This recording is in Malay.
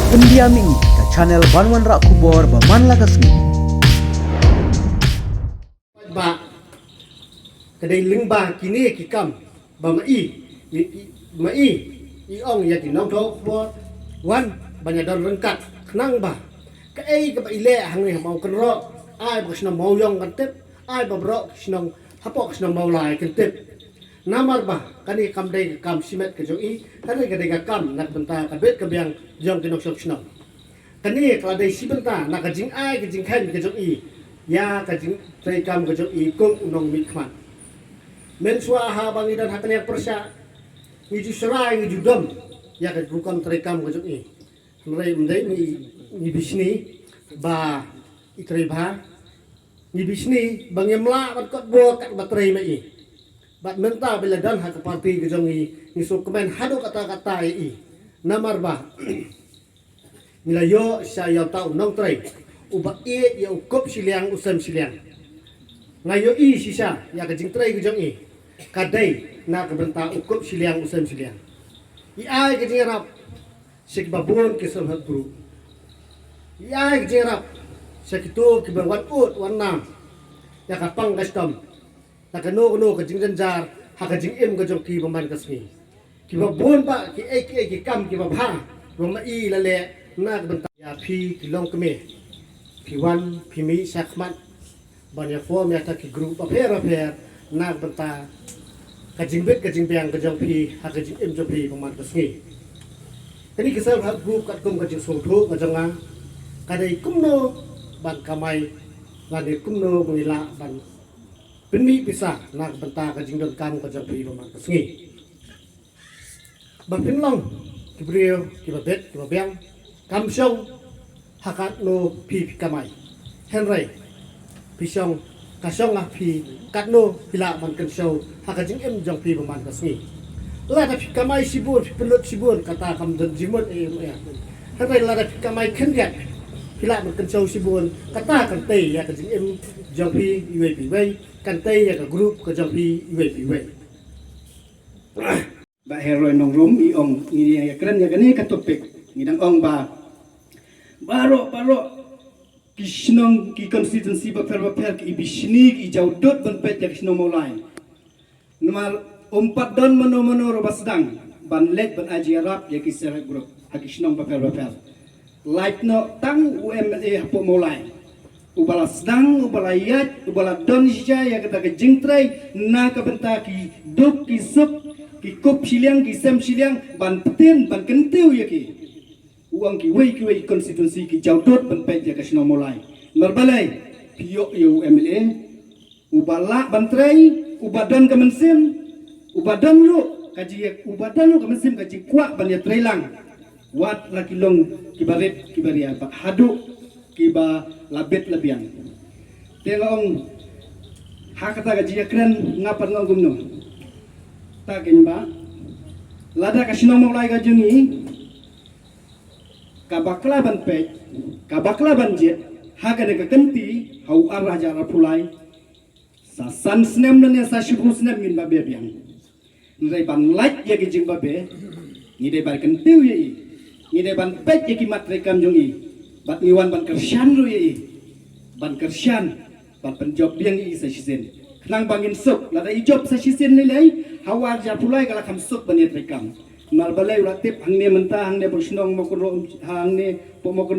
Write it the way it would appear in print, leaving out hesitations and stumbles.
Pendiaming ke channel Banwan Rak Kubor Baman Lagasmi. Ba kadai lingba kini kikam ba mai i ong ya ki nong tho bo wan banya don rengkat nang ba ka ei ka ba ile hang ni mau kan ro ai ba snong mau yong kan tep ai ba bro snong hapok snong mau lai kan tep namar ba kani kam dei kam simet ke jo i kani ka dei ka kam nak benta ka bet ka biang jong ki nok sok snong kani ka dei si benta nak ka jing ai ka jing khan ke jo i ya ka jing trai kam ke jo i kong unong mit khman men swa ha bangi dan hakani ak persya ni ju serai ni ju dom ya ka bukan trai kam ke jo i rai mdai ni bisni ba itrai ba ni bisni bangemla bat kot bo kat batrai mai bat menta bila dan hak parti ke jo ni so komen hado kata-kata i namar ba nilayo saya tau nong trai uba e ya ukop siliang usam siliang ngayo i sisa ya ka jing trai gujong i kadai na ka benta ukop siliang usam siliang i ai ka jing rap sik babon ke som hat guru i ai ka jing rap sakito ki ban wan ut wan nam ya ka pang kastom na ka no ka jing janjar ha ka jing em ka jong ki baman kasmi ki babon ba ki ai ki kam ki babha roma i la le na ka benta ya phi ki long keme Piwan, Pimi, Sakmat, banyak form ya tak grup aper nak benta kajing biang kajang pi hak kajing em jopi peman kesni. Kini kisah hak grup kat kum kajing sungtu kajang kadai kumno ban kamai lade kumno mengira ban peni pisah nak benta kajing don kam kajang pi peman kesni. Ban pinlong kibrio kibabet kibabiang kam syong hakat no pi kamai henry pisong kasong lah pi kat no hila man kan show hakajing em jong pi baman kasni la da pi kamai sibun pelut sibun kata kam dan jimun ya henry la da pi kamai kendiat hila man kan show sibun kata kan tei ya kajing em jong pi iwe pi wei kan tei ya ka grup ka jong pi iwe pi wei ba hero nong room i ong ni ya kren ya gani ka topik ni dang ong ba baro kisnong ki constituency ba per ki ibisni ki jaudot ban pet jak sino mulai normal umpat don mano ro basdang ban let ban aji arab ya ki ser group akisnong ba per light no tang umla hapo mulai ubala sedang ubala yat ubala don sija ya kata ke jingtrai na ka benta ki duk ki sup ki kop siliang ki sem siliang ban petin ban kentiu ya ki uang ki wei konstitusi ki jaudot ban pet ya kasino mulai merbalai pio yo MLA ubala bantrai ubadan kemensim ubadan lu kaji ubadan lu kemensim kaji kuat ban ya trailang wat laki long kibaret kibaria pak hadu kiba labet labian tengong hakata kaji ya keren ngapan ngom no takin ba lada kasino mulai kajungi kabakla ban pej kabakla ban jet haga ne kenti hau araja rapulai sa san snem ne sa shibu snem min babe biang ngai ban light ya ki jing babe ni de bar kentiu ye ni de ban pej ye ki matre kam jong i bat ni wan ban kersyan ru ye ban kersyan ban penjob biang i sa shisen knang bangin suk la da i job sa shisen ni lai hau araja rapulai kala kam suk ban ye trekam mal balai ratip hang ne mentah hang ne bosnong mokro hang ne pomokro